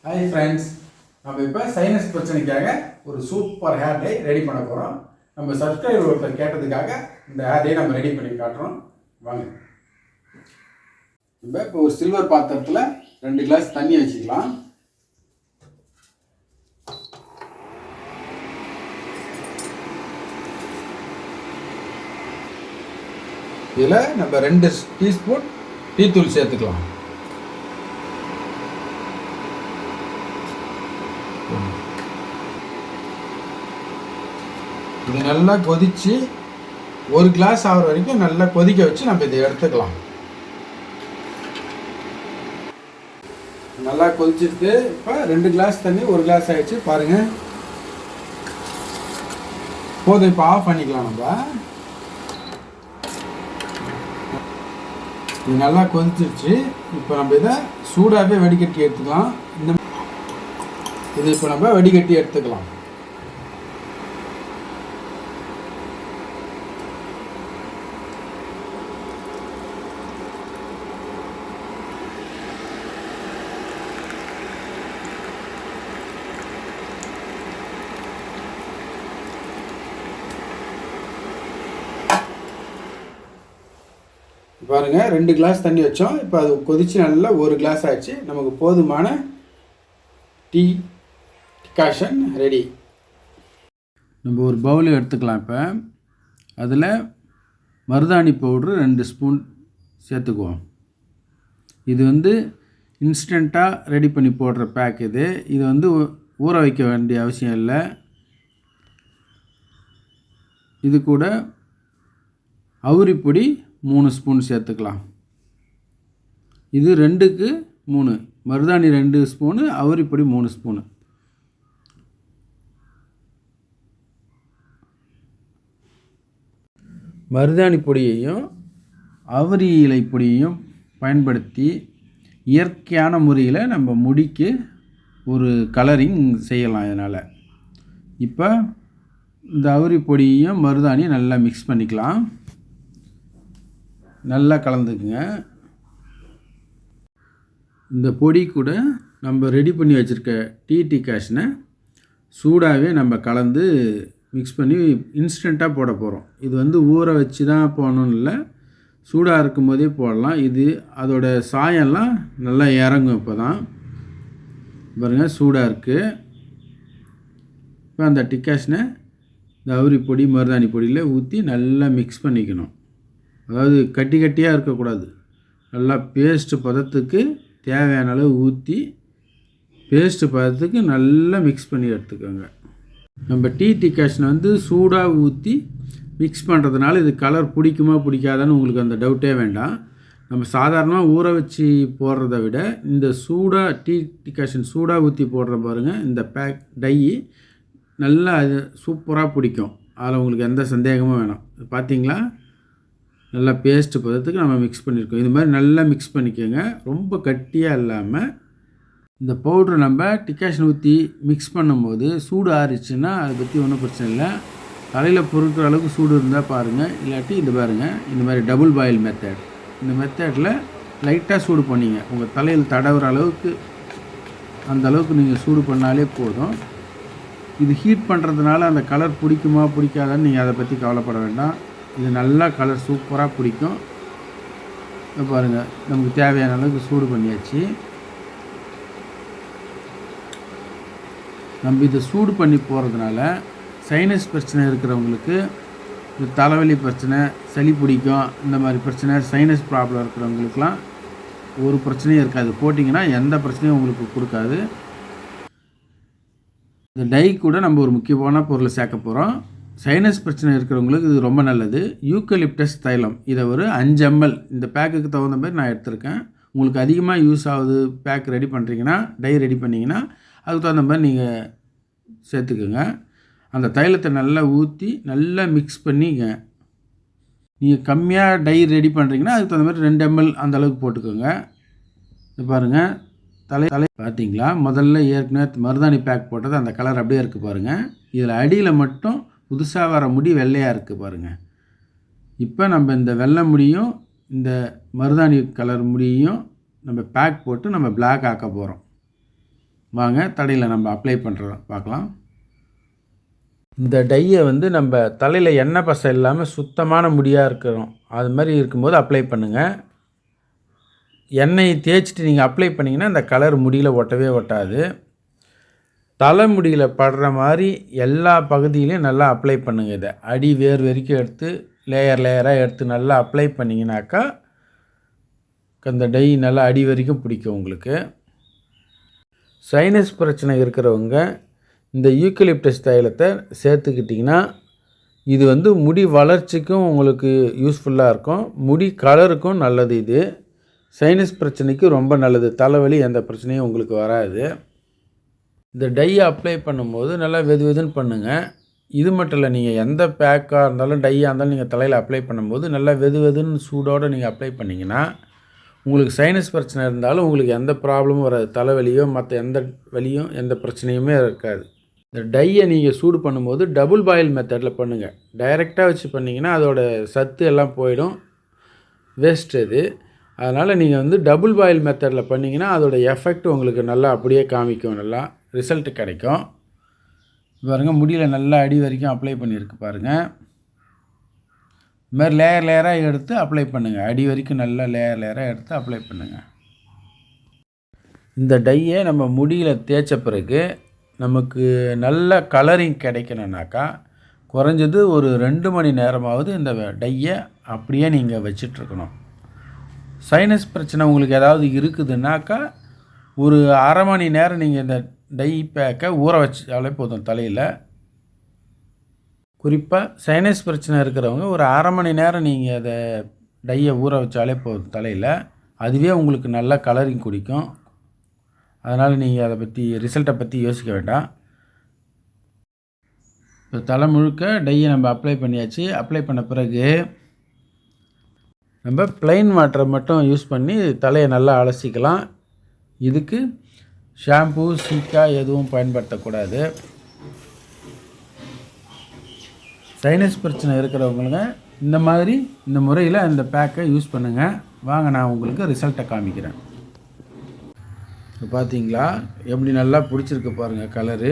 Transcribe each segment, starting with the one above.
Hi friends, நம்ம இப்போ sinus பிரச்சனைக்காக ஒரு சூப்பர் ஹேர் டை ரெடி பண்ண போகிறோம். நம்ம சப்ஸ்கிரைபர் ஒருத்தர் கேட்டதுக்காக இந்த ஹேர் டை நம்ம ரெடி பண்ணி காட்டுறோம். வாங்க. இப்போ ஒரு சில்வர் பாத்திரத்தில் 2 கிளாஸ் தண்ணி வச்சுக்கலாம். இதில் நம்ம 2 டீஸ்பூன் டீத்தூள் சேர்த்துக்கலாம். இது நல்லா கொதித்து 1 கிளாஸ் ஆகிற வரைக்கும் நல்லா கொதிக்க வச்சு நம்ம இதை எடுத்துக்கலாம். நல்லா கொதிச்சிருக்கு. இப்போ 2 கிளாஸ் தண்ணி 1 கிளாஸ் ஆகிடுச்சு பாருங்கள். போதும், இப்போ ஆஃப் பண்ணிக்கலாம். நம்ம இது நல்லா கொதிச்சிருச்சு. இப்போ நம்ம இதை சூடாகவே வடிகட்டி எடுத்துக்கலாம். இது இப்போ நம்ம வடிகட்டி எடுத்துக்கலாம். பாருங்க, 2 கிளாஸ் தண்ணி வச்சோம். இப்போ அது கொதிச்சு நல்லா 1 கிளாஸ் ஆயிடுச்சு. நமக்கு போதுமான டீ டிகாஷன் ரெடி. நம்ம ஒரு பவுல் எடுத்துக்கலாம். இப்போ அதில் மருதாணி பவுட்ரு 2 ஸ்பூன் சேர்த்துக்குவோம். இது இன்ஸ்டண்ட்டாக ரெடி பண்ணி போடுற பேக். இது ஊற வைக்க வேண்டிய அவசியம் இல்லை. இது கூட அவுரிப்பொடி 3 ஸ்பூன் சேர்த்துக்கலாம். இது 2க்கு 3, மருதாணி 2 ஸ்பூனு, அவுரிப்பொடி 3 ஸ்பூனு. மருதாணி பொடியையும் அவுரி இலை பொடியையும் பயன்படுத்தி இயற்கையான முறையில் நம்ம முடிக்கு ஒரு கலரிங் செய்யலாம். இதனால் இப்போ இந்த அவுரி பொடியையும் மருதாணியும் நல்லா மிக்ஸ் பண்ணிக்கலாம். நல்லா கலந்துக்குங்க. இந்த பொடி கூட நம்ம ரெடி பண்ணி வச்சுருக்க டீ டிகாஷனை சூடாகவே நம்ம கலந்து மிக்ஸ் பண்ணி இன்ஸ்டண்ட்டாக போட போகிறோம். இது ஊற வச்சு தான் போடணும்னு இல்லை, சூடாக இருக்கும் போதே போடலாம். இது அதோட சாயம்லாம் நல்லா இறங்கும். இப்போ தான் பாருங்கள், சூடாக இருக்குது. இப்போ அந்த டிகாஷனை இந்த அவுரி பொடி மருதாணி பொடியில் ஊற்றி நல்லா மிக்ஸ் பண்ணிக்கணும். அதாவது கட்டி கட்டியாக இருக்கக்கூடாது. நல்லா பேஸ்ட்டு பதத்துக்கு தேவையான அளவு ஊற்றி பேஸ்ட்டு பதத்துக்கு நல்லா மிக்ஸ் பண்ணி எடுத்துக்கோங்க. நம்ம டீ டிகாஷனை சூடாக ஊற்றி மிக்ஸ் பண்ணுறதுனால இது கலர் பிடிக்குமா பிடிக்காதான்னு உங்களுக்கு அந்த டவுட்டே வேண்டாம். நம்ம சாதாரணமாக ஊற வச்சு போடுறத விட இந்த சூடாக டீ டிகாஷன் சூடாக ஊற்றி போடுற பாருங்கள், இந்த பேக் டை நல்லா அது சூப்பராக பிடிக்கும். அதில் உங்களுக்கு எந்த சந்தேகமும் வேணாம். பார்த்தீங்களா, நல்லா பேஸ்ட்டு பதத்துக்கு நம்ம மிக்ஸ் பண்ணியிருக்கோம். இது மாதிரி நல்லா மிக்ஸ் பண்ணிக்கோங்க. ரொம்ப கட்டியாக இல்லாமல். இந்த பவுட்ரு நம்ம டிகாஷன் ஊற்றி மிக்ஸ் பண்ணும்போது சூடு ஆறிச்சுன்னா அதை பற்றி ஒன்றும் பிரச்சனை இல்லை. தலையில் பொறுக்கிற அளவுக்கு சூடு இருந்தால் பாருங்கள். இல்லாட்டி இது பாருங்கள், இந்த மாதிரி டபுள் பாயில் மெத்தட். இந்த மெத்தடில் லைட்டாக சூடு பண்ணிங்க. உங்கள் தலையில் தடவுற அளவுக்கு அந்த அளவுக்கு நீங்கள் சூடு பண்ணாலே போதும். இது ஹீட் பண்ணுறதுனால அந்த கலர் பிடிக்குமா பிடிக்காதான்னு நீங்கள் அதை பற்றி கவலைப்பட வேண்டாம். இது நல்லா கலர் சூப்பராக பிடிக்கும். பாருங்கள், நமக்கு தேவையான அளவுக்கு சூடு பண்ணியாச்சு. நம்ம இதை சூடு பண்ணி போகிறதுனால சைனஸ் பிரச்சனை இருக்கிறவங்களுக்கு, இந்த தலைவலி பிரச்சனை, சளி பிடிக்கும், இந்த மாதிரி பிரச்சனை, சைனஸ் ப்ராப்ளம் இருக்கிறவங்களுக்கெலாம் ஒரு பிரச்சனையும் இருக்காது. போட்டிங்கன்னா எந்த பிரச்சனையும் உங்களுக்கு கொடுக்காது. இந்த டை கூட நம்ம ஒரு முக்கியமான பொருளை சேர்க்க போகிறோம். சைனஸ் பிரச்சனை இருக்கிறவங்களுக்கு இது ரொம்ப நல்லது. யூக்கலிப்டஸ் தைலம். இதை ஒரு 5 ml இந்த பேக்குக்கு தகுந்த மாதிரி நான் எடுத்திருக்கேன். உங்களுக்கு அதிகமாக யூஸ் ஆகுது, பேக் ரெடி பண்ணுறீங்கன்னா, டை ரெடி பண்ணிங்கன்னா அதுக்கு தகுந்த மாதிரி நீங்கள் சேர்த்துக்குங்க. அந்த தைலத்தை நல்லா ஊற்றி நல்லா மிக்ஸ் பண்ணிங்க. நீங்கள் கம்மியாக டை ரெடி பண்ணுறீங்கன்னா அதுக்கு தகுந்த மாதிரி 2 ml அந்த அளவுக்கு போட்டுக்கோங்க. இது பாருங்கள், தலை பார்த்தீங்களா, முதல்ல ஏற்கனவே மருதாணி பேக் போட்டது அந்த கலர் அப்படியே இருக்குது பாருங்கள். இதில் அடியில் மட்டும் புதுசாக வர முடி வெள்ளையாக இருக்குது பாருங்கள். இப்போ நம்ம இந்த வெள்ளை முடியும் இந்த மருதாணி கலர் முடியையும் நம்ம பேக் போட்டு நம்ம பிளாக் ஆக்க போகிறோம். வாங்க தலையில் நம்ம அப்ளை பண்ணுறோம் பார்க்கலாம். இந்த டையை வந்து நம்ம தலையில் எண்ணெய் பசை இல்லாமல் சுத்தமான முடியாக இருக்கிறோம் அது மாதிரி இருக்கும்போது அப்ளை பண்ணுங்கள். எண்ணெயை தேய்ச்சிட்டு நீங்கள் அப்ளை பண்ணிங்கன்னா இந்த கலர் முடியில் ஒட்டவே ஒட்டாது. தலைமுடியில் படுற மாதிரி எல்லா பகுதியிலையும் நல்லா அப்ளை பண்ணுங்கள். இதை அடி வேர் வரைக்கும் எடுத்து லேயராக எடுத்து நல்லா அப்ளை பண்ணிங்கனாக்கா அந்த டை நல்லா அடி வரைக்கும் பிடிக்கும் உங்களுக்கு. சைனஸ் பிரச்சனை இருக்கிறவங்க இந்த யூக்கலிப்டஸ் தைலத்தை சேர்த்துக்கிட்டிங்கன்னா இது வந்து முடி வளர்ச்சிக்கும் உங்களுக்கு யூஸ்ஃபுல்லாக இருக்கும், முடி கலருக்கும் நல்லது. இது சைனஸ் பிரச்சனைக்கு ரொம்ப நல்லது, தலைவலி எந்த பிரச்சனையும் உங்களுக்கு வராது. இந்த டையை அப்ளை பண்ணும்போது நல்லா வெதுன்னு பண்ணுங்கள். இது மட்டும் இல்லை, நீங்கள் எந்த பேக்காக இருந்தாலும் டையாக இருந்தாலும் நீங்கள் தலையில் அப்ளை பண்ணும்போது நல்லா வெதுன்னு சூடோடு நீங்கள் அப்ளை பண்ணிங்கன்னா உங்களுக்கு சைனஸ் பிரச்சனை இருந்தாலும் உங்களுக்கு எந்த ப்ராப்ளமும் வராது. தலைவலியோ மற்ற எந்த வலியும் எந்த பிரச்சனையுமே இருக்காது. இந்த டையை நீங்கள் சூடு பண்ணும்போது டபுள் பாயில் மெத்தடில் பண்ணுங்கள். டைரெக்டாக வச்சு பண்ணிங்கன்னா அதோடய சத்து எல்லாம் போயிடும், வேஸ்ட் அது. அதனால் நீங்கள் வந்து டபுள் பாயில் மெத்தடில் பண்ணிங்கன்னா அதோடய எஃபெக்ட் உங்களுக்கு நல்லா அப்படியே காமிக்கும், நல்லா ரிசல்ட் கிடைக்கும். பாருங்கள் முடியில் நல்லா அடி வரைக்கும் அப்ளை பண்ணியிருக்கு பாருங்கள். இது மாதிரி லேயராக எடுத்து அப்ளை பண்ணுங்கள். அடி வரைக்கும் நல்லா லேயராக எடுத்து அப்ளை பண்ணுங்கள். இந்த டையை நம்ம முடியில் தேய்ச்ச பிறகு நமக்கு நல்ல கலரிங் கிடைக்கணுன்னாக்கா குறைஞ்சது ஒரு 2 மணி நேரமாவது இந்த டையை அப்படியே நீங்கள் வச்சிட்ருக்கணும். சைனஸ் பிரச்சனை உங்களுக்கு ஏதாவது இருக்குதுன்னாக்கா ஒரு அரை மணி நேரம் நீங்கள் இந்த டை பேக்கை ஊற வச்சாலே போதும் தலையில். குறிப்பாக சைனஸ் பிரச்சனை இருக்கிறவங்க ஒரு அரை மணி நேரம் நீங்கள் அதை டையை ஊற வச்சாலே போதும் தலையில். அதுவே உங்களுக்கு நல்ல கலரிங் குடிக்கும். அதனால் நீங்கள் அதை பற்றி ரிசல்ட்டை பற்றி யோசிக்க வேண்டாம். இப்போ தலை முழுக்க டையை நம்ம அப்ளை பண்ணியாச்சு. அப்ளை பண்ண பிறகு நம்ம ப்ளைன் வாட்டரை மட்டும் யூஸ் பண்ணி தலையை நல்லா அலசிக்கலாம். இதுக்கு ஷாம்பு சீக்கா எதுவும் பயன்படுத்தக்கூடாது. சைனஸ் பிரச்சனை இருக்கிறவங்களுங்க இந்த முறையில் இந்த பேக்கை யூஸ் பண்ணுங்கள். வாங்க நான் உங்களுக்கு ரிசல்ட்டை காமிக்கிறேன். இப்போ பார்த்தீங்களா எப்படி நல்லா பிடிச்சிருக்கு பாருங்கள் கலரு.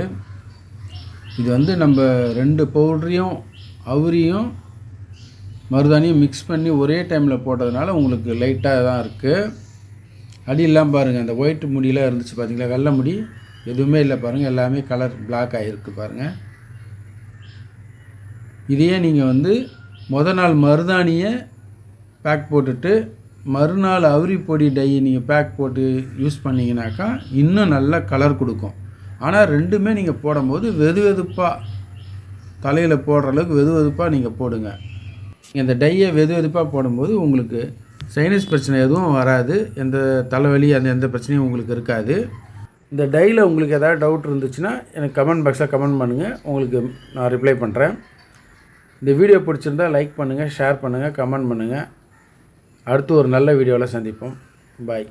இது வந்து நம்ம 2 பவுடரையும் அவுரியும் மருதாணியும் மிக்ஸ் பண்ணி ஒரே டைமில் போட்டதுனால உங்களுக்கு லைட்டாக தான் இருக்குது. அடி இல்லாமல் பாருங்கள், அந்த ஒயிட் முடியெலாம் இருந்துச்சு பார்த்தீங்களா, வெள்ளை முடி எதுவுமே இல்லை பாருங்கள், எல்லாமே கலர் பிளாக் ஆகிருக்கு பாருங்கள். இதையே நீங்கள் வந்து நாள் மருதாணியை பேக் போட்டுட்டு மறுநாள் அவுரி பொடி டை நீங்கள் பேக் போட்டு யூஸ் பண்ணிங்கனாக்கா இன்னும் நல்ல கலர் கொடுக்கும். ஆனால் ரெண்டுமே நீங்கள் போடும்போது வெதுப்பாக தலையில் போடுற அளவுக்கு வெதுப்பாக நீங்கள் போடுங்க. இந்த டையை வெதுப்பாக போடும்போது உங்களுக்கு சைனஸ் பிரச்சனை எதுவும் வராது, எந்த தலைவலி எந்த பிரச்சனையும் உங்களுக்கு இருக்காது. இந்த டையில் உங்களுக்கு ஏதாவது டவுட் இருந்துச்சுன்னா எனக்கு கமெண்ட் பாக்ஸில் கமெண்ட் பண்ணுங்கள், உங்களுக்கு நான் ரிப்ளை பண்ணுறேன். இந்த வீடியோ பிடிச்சிருந்தால் லைக் பண்ணுங்கள், ஷேர் பண்ணுங்கள், கமெண்ட் பண்ணுங்கள். அடுத்து ஒரு நல்ல வீடியோவில் சந்திப்போம். பாய்.